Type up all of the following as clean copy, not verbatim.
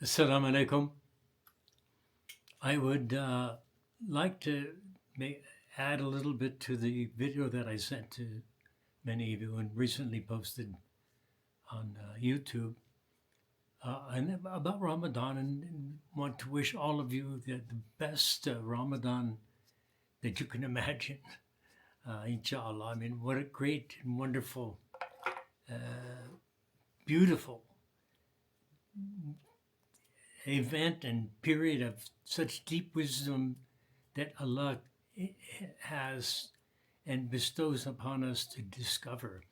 Assalamu alaikum. I would like to add a little bit to the video that I sent to many of you and recently posted on YouTube and about Ramadan, and want to wish all of you the best Ramadan that you can imagine. Inshallah. I mean, what a great and wonderful, beautiful event and period of such deep wisdom that Allah has and bestows upon us to discover.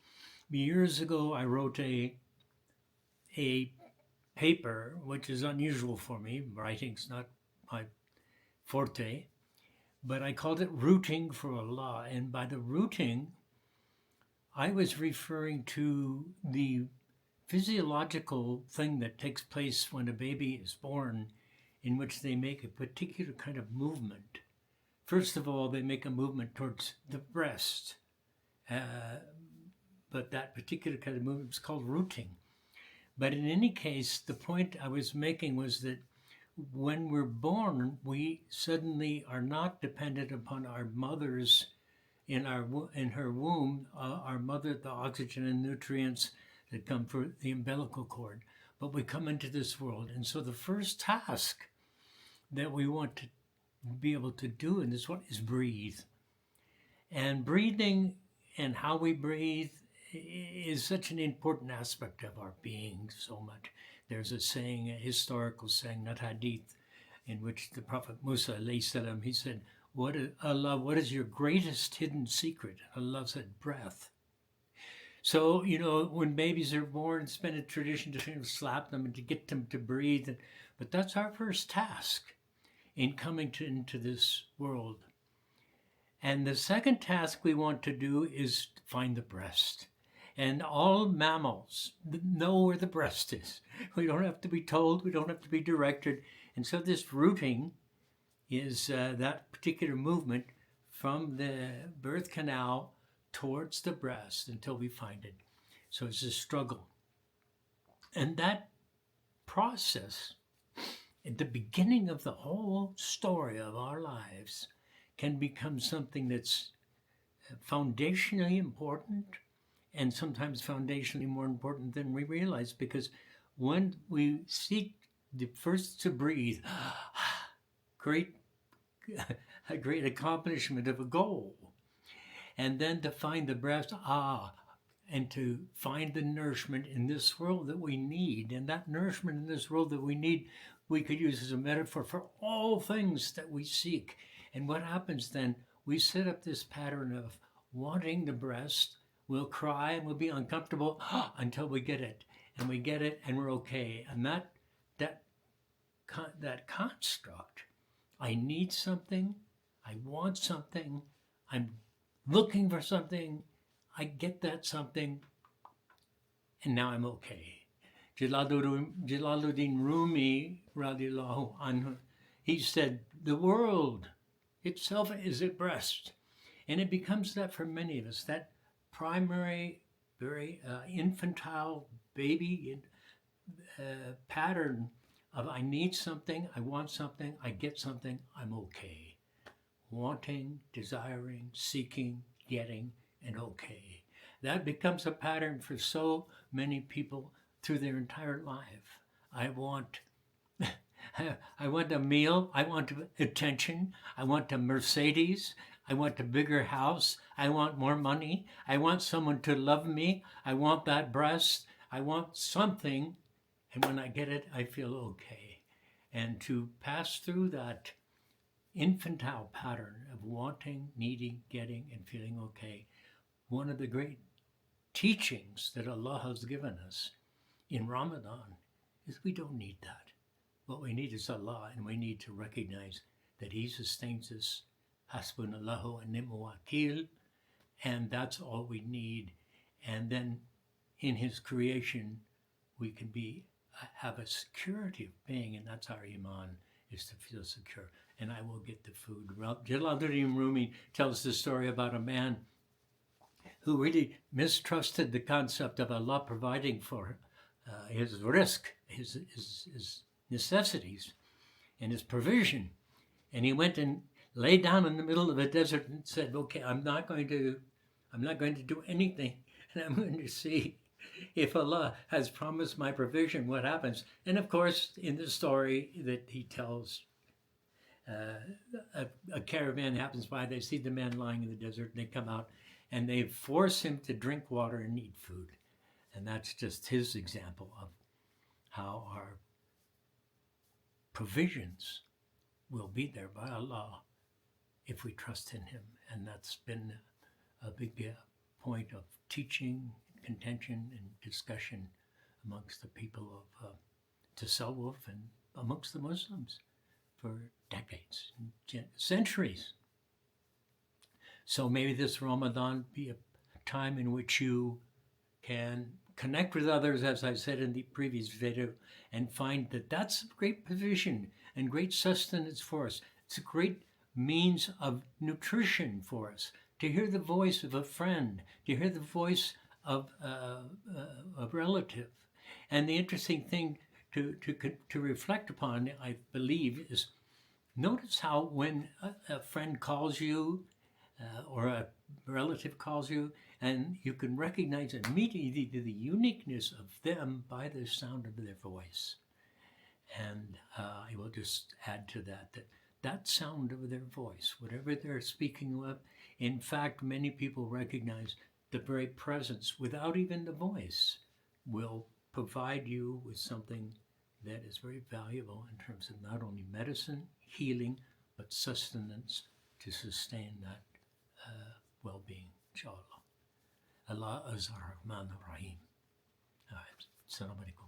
Years ago, I wrote a paper, which is unusual for me. Writing's not my forte, but I called it Rooting for Allah. And by the rooting, I was referring to the physiological thing that takes place when a baby is born, in which they make a particular kind of movement. First of all, they make a movement towards the breast, but that particular kind of movement is called rooting. But in any case, the point I was making was that when we're born, we suddenly are not dependent upon our mothers in her womb, our mother, the oxygen and nutrients that come from the umbilical cord, but we come into this world. And so the first task that we want to be able to do in this one is breathe. And breathing and how we breathe is such an important aspect of our being so much. There's a saying, a historical saying, not hadith, in which the Prophet Musa, alayhi salam, he said, what is your greatest hidden secret? Allah said, breath. So, when babies are born, it's been a tradition to slap them and to get them to breathe. But that's our first task in coming into this world. And the second task we want to do is find the breast. And all mammals know where the breast is. We don't have to be told, we don't have to be directed. And so this rooting is that particular movement from the birth canal towards the breast until we find it. So it's a struggle. And that process, at the beginning of the whole story of our lives, can become something that's foundationally important, and sometimes foundationally more important than we realize, because when we seek the first to breathe, a great accomplishment of a goal, and then to find the breast, and to find the nourishment in this world that we need. And that nourishment in this world that we need, we could use as a metaphor for all things that we seek. And what happens then, we set up this pattern of wanting the breast. We'll cry and we'll be uncomfortable until we get it. And we get it and we're okay. And that construct, I need something, I want something, I'm looking for something, I get that something, and now I'm okay. Jalaluddin Rumi, radiallahu anhu, he said, the world itself is at breast. And it becomes that for many of us, that primary, very infantile baby pattern of I need something, I want something, I get something, I'm okay. Wanting, desiring, seeking, getting, and okay. That becomes a pattern for so many people through their entire life. I want a meal, I want attention, I want a Mercedes, I want a bigger house, I want more money, I want someone to love me, I want that breast, I want something, and when I get it, I feel okay. And to pass through that infantile pattern of wanting, needing, getting, and feeling okay, one of the great teachings that Allah has given us in Ramadan is we don't need that. What we need is Allah, and we need to recognize that He sustains us, hasbunallahu wa ni'mal wakil, and that's all we need. And then in His creation, we can have a security of being, and that's our iman, is to feel secure. And I will get the food. Jalaluddin Rumi tells the story about a man who really mistrusted the concept of Allah providing for his risk, his necessities and his provision. And he went and lay down in the middle of a desert and said, okay, I'm not going to do anything, and I'm going to see if Allah has promised my provision, what happens. And of course, in the story that he tells, a caravan happens by, they see the man lying in the desert, and they come out and they force him to drink water and eat food. And that's just his example of how our provisions will be there by Allah if we trust in him. And that's been a big point of teaching, contention, and discussion amongst the people of Tasawwuf and amongst the Muslims for decades, centuries. So maybe this Ramadan be a time in which you can connect with others, as I said in the previous video, and find that that's a great provision and great sustenance for us. It's a great means of nutrition for us, to hear the voice of a friend, to hear the voice of a relative. And the interesting thing to reflect upon, I believe, is notice how when a friend calls you or a relative calls you, and you can recognize immediately the uniqueness of them by the sound of their voice. And I will just add to that sound of their voice, whatever they're speaking of, in fact, many people recognize the very presence, without even the voice, will provide you with something that is very valuable in terms of not only medicine, healing, but sustenance to sustain that well-being, inshallah. Allah is our Rahman Rahim. Assalamu alaikum.